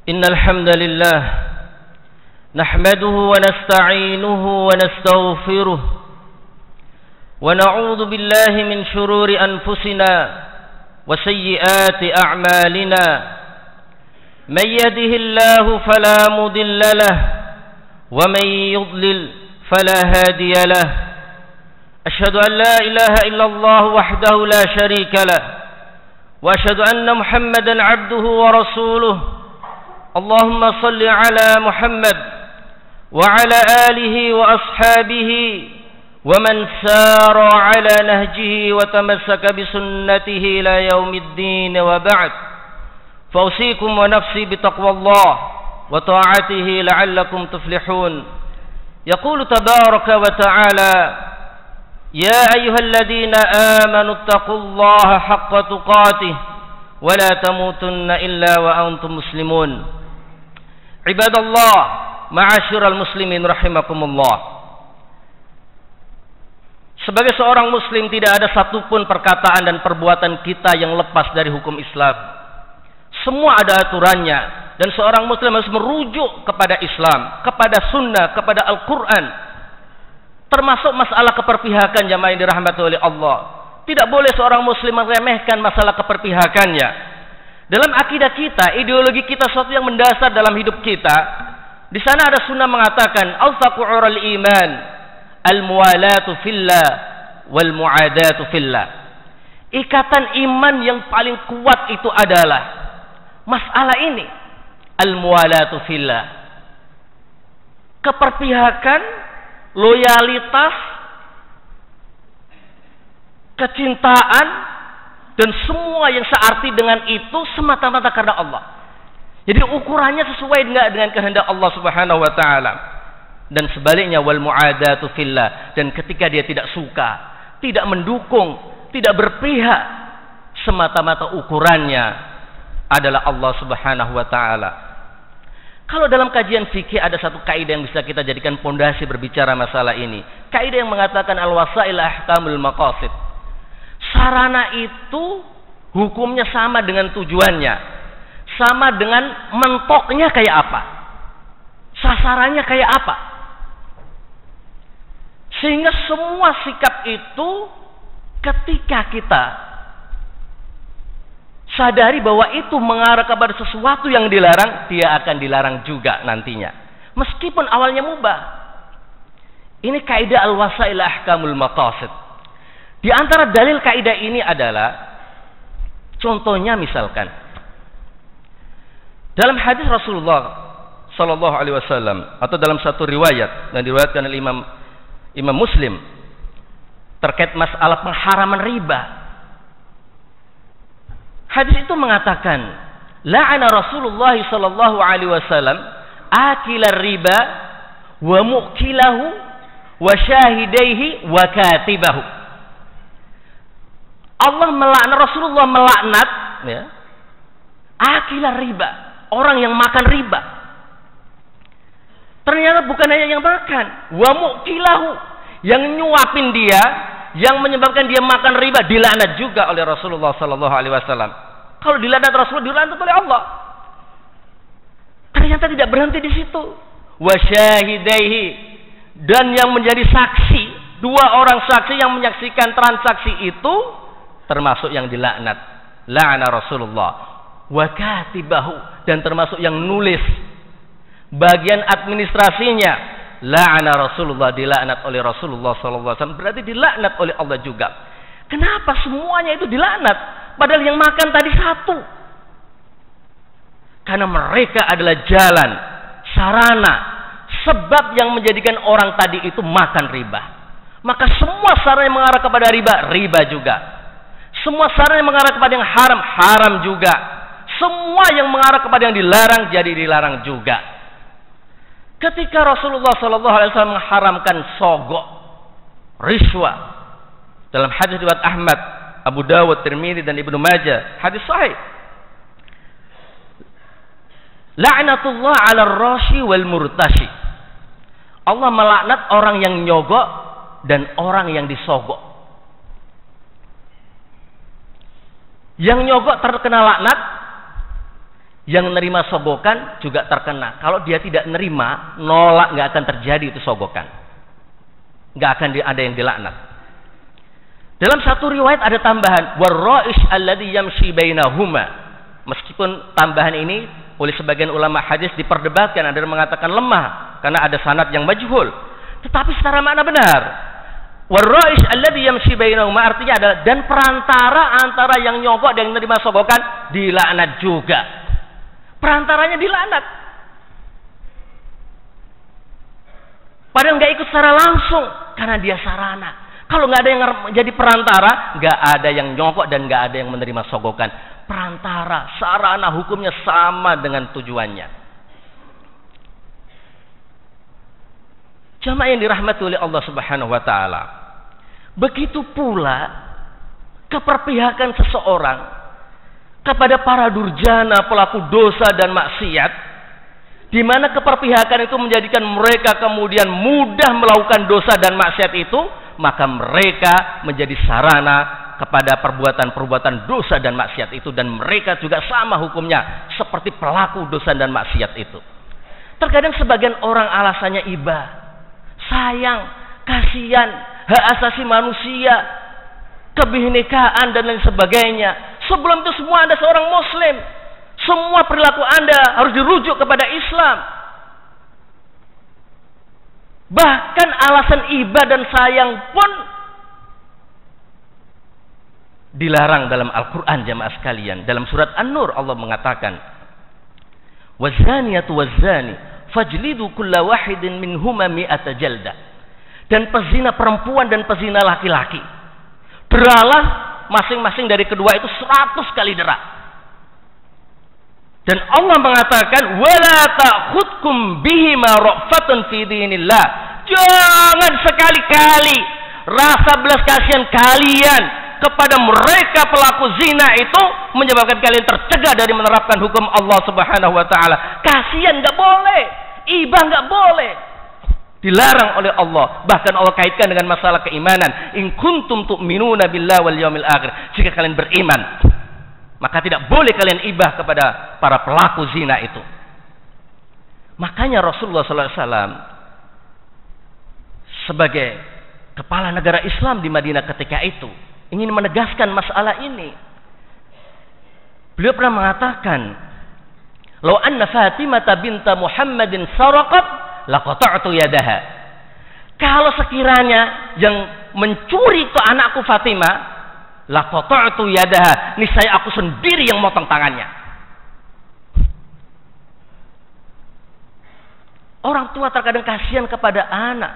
إن الحمد لله نحمده ونستعينه ونستغفره ونعوذ بالله من شرور أنفسنا وسيئات أعمالنا من يهده الله فلا مضل له ومن يضلل فلا هادي له أشهد أن لا إله إلا الله وحده لا شريك له وأشهد أن محمدا عبده ورسوله اللهم صل على محمد وعلى آله وأصحابه ومن سار على نهجه وتمسك بسنته إلى يوم الدين وبعد فأوصيكم ونفسي بتقوى الله وطاعته لعلكم تفلحون يقول تبارك وتعالى يا أيها الذين آمنوا اتقوا الله حق تقاته ولا تموتن إلا وأنتم مسلمون عباد الله معاشر المسلمين rahimakumullah. Sebagai seorang muslim tidak ada satupun perkataan dan perbuatan kita yang lepas dari hukum Islam. Semua ada aturannya dan seorang muslim harus merujuk kepada Islam, kepada sunnah, kepada Al-Quran. Termasuk masalah keperpihakan jamaah yang dirahmati oleh Allah. Tidak boleh seorang muslim meremehkan masalah keperpihakannya. Dalam akidah kita, ideologi kita, sesuatu yang mendasar dalam hidup kita. Di sana ada sunnah mengatakan awthaqu ural iman al-muwalatu fillah wal muadatu fillah. Ikatan iman yang paling kuat itu adalah masalah ini, al-muwalatu fillah. Keperpihakan, loyalitas, kecintaan, dan semua yang searti dengan itu semata-mata karena Allah. Jadi ukurannya sesuai dengan kehendak Allah Subhanahu wa taala. Dan sebaliknya wal muadatu fillah, dan ketika dia tidak suka, tidak mendukung, tidak berpihak, semata-mata ukurannya adalah Allah Subhanahu wa taala. Kalau dalam kajian fikih ada satu kaidah yang bisa kita jadikan pondasi berbicara masalah ini. Kaidah yang mengatakan al-wasail ahkamul maqasid. Sarana itu hukumnya sama dengan tujuannya, sama dengan mentoknya kayak apa, sasarannya kayak apa, sehingga semua sikap itu ketika kita sadari bahwa itu mengarah kepada sesuatu yang dilarang, dia akan dilarang juga nantinya, meskipun awalnya mubah. Ini kaidah al-wasail ahkamul maqasid. Di antara dalil kaidah ini adalah, contohnya misalkan dalam hadis Rasulullah Sallallahu Alaihi Wasallam atau dalam satu riwayat dan diriwayatkan oleh Imam Muslim terkait masalah pengharaman riba. Hadis itu mengatakan, la'ana Rasulullah Sallallahu Alaihi Wasallam akilar riba wa mu'kilahu wa syahidaihi wa katibahu. Allah melaknat, Rasulullah melaknat ya, akilah riba, orang yang makan riba. Ternyata bukan hanya yang makan, wa mu'kilahu, yang nyuapin dia, yang menyebabkan dia makan riba, dilaknat juga oleh Rasulullah sallallahu alaihi wasallam. Kalau dilaknat Rasulullah, dilaknat oleh Allah. Ternyata tidak berhenti di situ. Wa syahidaihi, dan yang menjadi saksi, dua orang saksi yang menyaksikan transaksi itu termasuk yang dilaknat, la'ana Rasulullah. Wa katibahu, dan termasuk yang nulis bagian administrasinya, la'ana Rasulullah, dilaknat oleh Rasulullah sallallahu alaihi wasallam, berarti dilaknat oleh Allah juga. Kenapa semuanya itu dilaknat padahal yang makan tadi satu? Karena mereka adalah jalan, sarana, sebab yang menjadikan orang tadi itu makan riba. Maka semua sarana yang mengarah kepada riba, riba juga. Semua sarana yang mengarah kepada yang haram, haram juga. Semua yang mengarah kepada yang dilarang, jadi dilarang juga. Ketika Rasulullah SAW mengharamkan sogok, riswa, dalam hadis riwayat Ahmad, Abu Dawud, Tirmidzi dan Ibnu Majah, hadis sahih. La'natullah 'alal rashi wal murtashi. Allah melaknat orang yang nyogok dan orang yang disogok. Yang nyogok terkena laknat, Yang nerima sogokan juga terkena. Kalau dia tidak nerima, nolak, nggak akan terjadi itu sogokan. Nggak akan ada yang dilaknat. Dalam satu riwayat ada tambahan, warra'ish alladhi yamshi bainahuma. Meskipun tambahan ini oleh sebagian ulama hadis diperdebatkan, ada yang mengatakan lemah karena ada sanad yang majhul. Tetapi secara makna benar. Warra'ish alladhi yamshi bainahuma artinya adalah dan perantara antara yang nyogok dan yang menerima sogokan dilaknat juga. Perantaranya dilaknat. Padahal nggak ikut secara langsung karena dia sarana. Kalau nggak ada yang jadi perantara, nggak ada yang nyogok dan nggak ada yang menerima sogokan. Perantara, sarana hukumnya sama dengan tujuannya. Jamaah yang dirahmati oleh Allah Subhanahu wa taala. Begitu pula keperpihakan seseorang kepada para durjana, pelaku dosa dan maksiat, di mana keperpihakan itu menjadikan mereka kemudian mudah melakukan dosa dan maksiat itu, maka mereka menjadi sarana kepada perbuatan-perbuatan dosa dan maksiat itu, dan mereka juga sama hukumnya seperti pelaku dosa dan maksiat itu. Terkadang sebagian orang alasannya iba, sayang, kasihan, hak asasi manusia, kebinekaan dan lain sebagainya. Sebelum itu semua Anda seorang muslim, semua perilaku Anda harus dirujuk kepada Islam. Bahkan alasan iba dan sayang pun dilarang dalam Al-Quran, jamaah sekalian. Dalam surat An-Nur Allah mengatakan, wazaniyatu wazani fajlidu kulla wahidin minhuma mi'ata jalda. Dan pezina perempuan dan pezina laki-laki, deralah masing-masing dari kedua itu 100 kali dera. Dan Allah mengatakan, wala ta'khudkum bihima ra'fatun fi dinillah. Jangan sekali-kali rasa belas kasihan kalian kepada mereka pelaku zina itu menyebabkan kalian tercegah dari menerapkan hukum Allah Subhanahu wa taala. Kasihan nggak boleh, iba nggak boleh. Dilarang oleh Allah. Bahkan Allah kaitkan dengan masalah keimanan. In kuntum tu'minuna billahi wal yawmil akhir. Jika kalian beriman, maka tidak boleh kalian ibah kepada para pelaku zina itu. Makanya Rasulullah SAW sebagai kepala negara Islam di Madinah ketika itu ingin menegaskan masalah ini. Beliau pernah mengatakan, "Lau anna Fatimah binta Muhammadin saraqat laqata'tu yadaha." Kalau sekiranya yang mencuri itu anakku Fatimah, laqata'tu yadaha, niscaya aku sendiri yang motong tangannya. Orang tua terkadang kasihan kepada anak,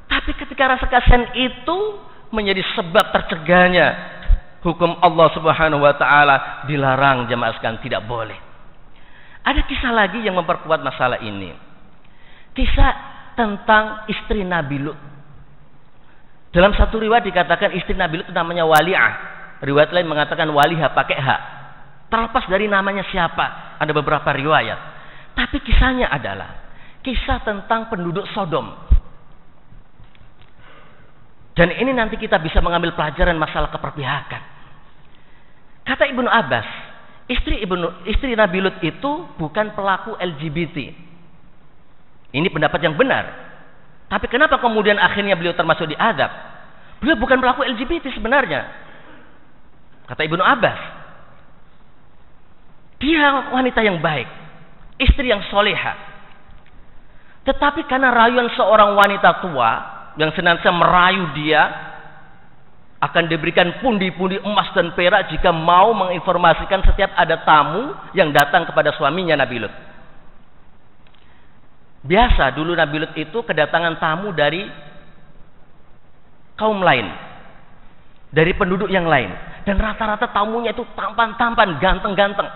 tapi ketika rasa kasihan itu menjadi sebab tercegahnya hukum Allah Subhanahu wa taala, dilarang, jamaah sekalian, tidak boleh. Ada kisah lagi yang memperkuat masalah ini. Kisah tentang istri Nabi Lut. Dalam satu riwayat dikatakan istri Nabi Lut itu namanya Wali'ah. Riwayat lain mengatakan Walihah pakai hak. Terlepas dari namanya siapa, ada beberapa riwayat. Tapi kisahnya adalah kisah tentang penduduk Sodom. Dan ini nanti kita bisa mengambil pelajaran masalah keperpihakan. Kata Ibnu Abbas, istri Nabi Lut itu bukan pelaku LGBT. Ini pendapat yang benar. Tapi kenapa kemudian akhirnya beliau termasuk diazab? Beliau bukan pelaku LGBT sebenarnya. Kata Ibnu Abbas, dia wanita yang baik, istri yang soleha. Tetapi karena rayuan seorang wanita tua yang senantiasa merayu dia, akan diberikan pundi-pundi emas dan perak jika mau menginformasikan setiap ada tamu yang datang kepada suaminya Nabi Lut. Biasa dulu Nabi Lut itu kedatangan tamu dari kaum lain, dari penduduk yang lain, dan rata-rata tamunya itu tampan-tampan, ganteng-ganteng.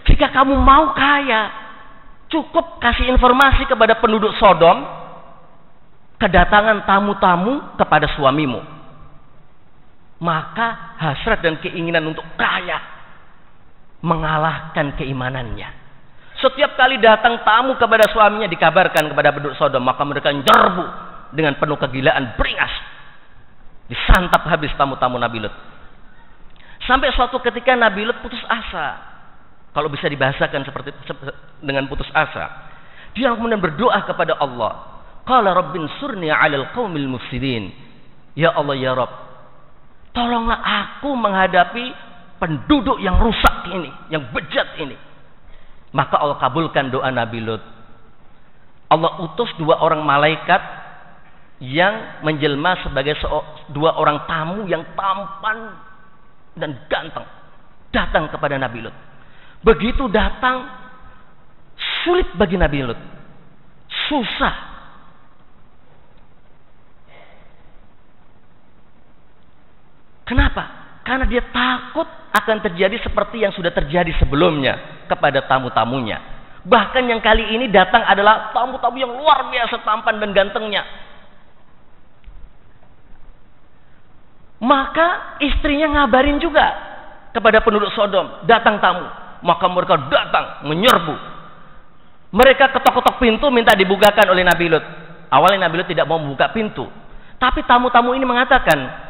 Jika kamu mau kaya, cukup kasih informasi kepada penduduk Sodom kedatangan tamu-tamu kepada suamimu, maka hasrat dan keinginan untuk kaya mengalahkan keimanannya. Setiap kali datang tamu kepada suaminya dikabarkan kepada penduduk Sodom, maka mereka nyerbu dengan penuh kegilaan, beringas, disantap habis tamu-tamu Nabi Lut. Sampai suatu ketika Nabi Lut putus asa. Kalau bisa dibahasakan seperti dengan putus asa. Dia kemudian berdoa kepada Allah. Qala rabbin surni 'alal qaumil mufsidin. Ya Allah ya Rabb, tolonglah aku menghadapi penduduk yang rusak ini, yang bejat ini. Maka Allah kabulkan doa Nabi Lut. Allah utus 2 orang malaikat yang menjelma sebagai 2 orang tamu yang tampan dan ganteng, datang kepada Nabi Lut. Begitu datang, sulit bagi Nabi Lut, susah. Kenapa? Karena dia takut akan terjadi seperti yang sudah terjadi sebelumnya kepada tamu-tamunya. Bahkan yang kali ini datang adalah tamu-tamu yang luar biasa tampan dan gantengnya. Maka istrinya ngabarin juga kepada penduduk Sodom, datang tamu. Maka mereka datang menyerbu. Mereka ketok-ketok pintu minta dibukakan oleh Nabi Lut. Awalnya Nabi Lut tidak mau membuka pintu. Tapi tamu-tamu ini mengatakan,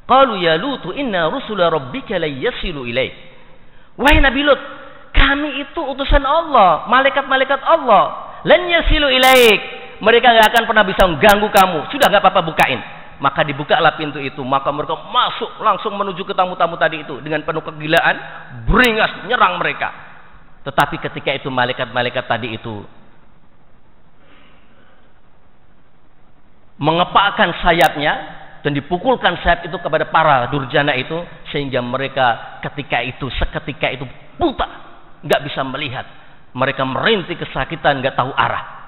qalu ya Lutu inna rusula rabbika la yasilu ilaik. Wahai Nabi Lut, kami itu utusan Allah, malaikat-malaikat Allah. Lan yasilu ilaik. Mereka enggak akan pernah bisa mengganggu kamu. Sudah enggak apa-apa, bukain. Maka dibukalah pintu itu. Maka mereka masuk langsung menuju ke tamu-tamu tadi itu dengan penuh kegilaan, beringas nyerang mereka. Tetapi ketika itu malaikat-malaikat tadi itu mengepakkan sayapnya dan dipukulkan sayap itu kepada para durjana itu, sehingga mereka seketika itu buta, nggak bisa melihat. Mereka merintih kesakitan, nggak tahu arah.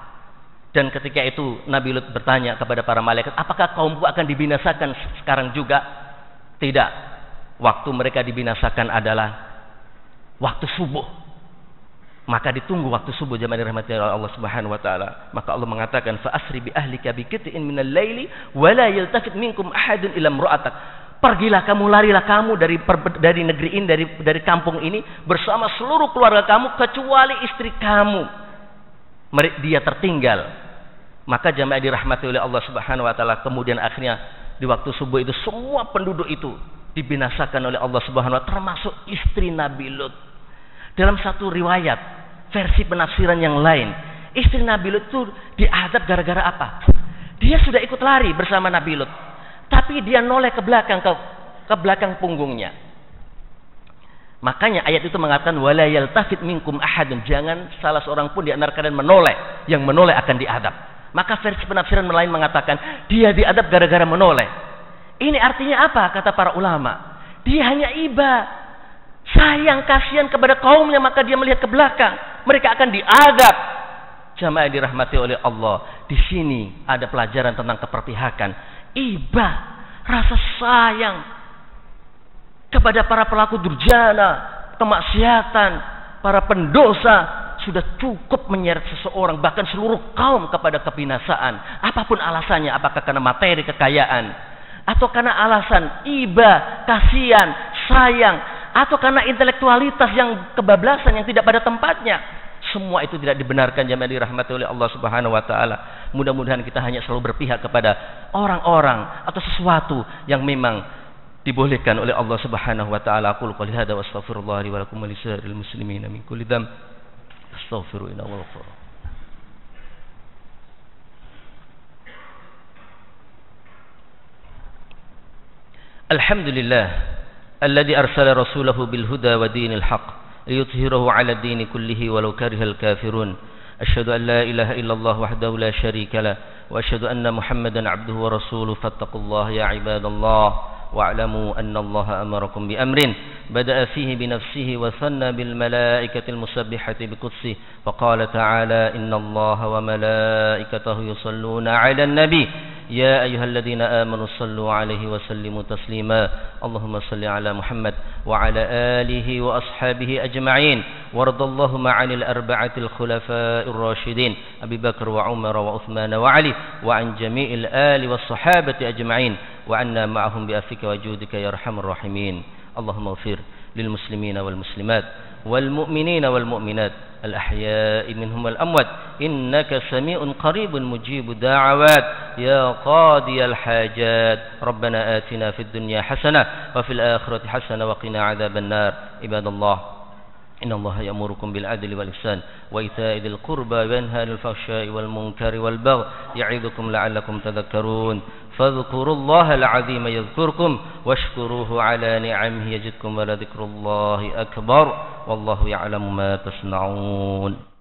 Dan ketika itu Nabi Lut bertanya kepada para malaikat, apakah kaumku akan dibinasakan sekarang juga? Tidak. Waktu mereka dibinasakan adalah waktu subuh. Maka ditunggu waktu subuh, jemaah dirahmati Allah Subhanahu wa taala. Maka Allah mengatakan, fa asri bi ahlika bi qit'in minal laili wa la yaltafit minkum ahadun ila imra'atak. Pergilah kamu, larilah kamu dari negeri ini, dari kampung ini bersama seluruh keluarga kamu kecuali istri kamu. Dia tertinggal. Maka jemaah dirahmati oleh Allah Subhanahu wa taala, kemudian akhirnya di waktu subuh itu semua penduduk itu dibinasakan oleh Allah Subhanahu wa taala, termasuk istri Nabi Lut. Dalam satu riwayat, versi penafsiran yang lain, istri Nabi Lut itu diadab gara-gara apa? Dia sudah ikut lari bersama Nabi Lut, tapi dia noleh ke belakang punggungnya. Makanya ayat itu mengatakan wala yaltafit minkum ahadun, jangan salah seorang pun di antara kalian menoleh, yang menoleh akan diadab. Maka versi penafsiran lain mengatakan dia diadab gara-gara menoleh. Ini artinya apa? Kata para ulama, dia hanya iba, sayang kasihan kepada kaumnya, maka dia melihat ke belakang, mereka akan diadab. Jamaah dirahmati oleh Allah, di sini ada pelajaran tentang keperpihakan, iba, rasa sayang kepada para pelaku durjana, kemaksiatan, para pendosa. Sudah cukup menyeret seseorang, bahkan seluruh kaum kepada kebinasaan. Apapun alasannya, apakah karena materi, kekayaan, atau karena alasan iba, kasihan, sayang, atau karena intelektualitas yang kebablasan yang tidak pada tempatnya. Semua itu tidak dibenarkan, jemaah dirahmati oleh Allah Subhanahu wa taala. Mudah-mudahan kita hanya selalu berpihak kepada orang-orang atau sesuatu yang memang dibolehkan oleh Allah Subhanahu wa taala. Aqulu qouli hadza wa astaghfirullah li wa lakum wa lisa'iril muslimin min kulli dzamb. Astaghfiru innahu ghafur. Alhamdulillah alladzi arsala rasulahu bil huda wa dinil haqq liyudhhirahu 'ala ad-din kullihi walau karihal kafirun. Asyhadu an la ilaha illallah wahdahu la syarika lah wa asyhadu anna Muhammadan 'abduhu wa rasuluhu fattaqullaha ya ibadallah. واعلموا أن الله أمركم بأمر بدأ فيه بنفسه وثنى بالملائكة المسبحة بقدسه فقال تعالى إن الله وملائكته يصلون على النبي يا أيها الذين آمنوا صلوا عليه وسلموا تسليما اللهم صل على محمد وعلى آله وأصحابه أجمعين وارض اللهم عن الأربعة الخلفاء الراشدين أبي بكر وعمر وعثمان وعلي وعن جميع الآل والصحابة أجمعين وعنا معهم بأفك وجودك يا أرحم الراحمين اللهم اغفر للمسلمين والمسلمات والمؤمنين والمؤمنات الأحياء منهم والأموات إنك سميع قريب مجيب الدعوات يا قاضي الحاجات ربنا آتنا في الدنيا حسنة وفي الآخرة حسنة وقنا عذاب النار عباد الله إن الله يأمركم بالعدل والإحسان وإيتاء ذي القربى وينهى عن الفحشاء والمنكر والبغي يعظكم لعلكم تذكرون فاذكروا الله العظيم يذكركم واشكروه على نعمه يزدكم ولذكر الله أكبر والله يعلم ما تصنعون.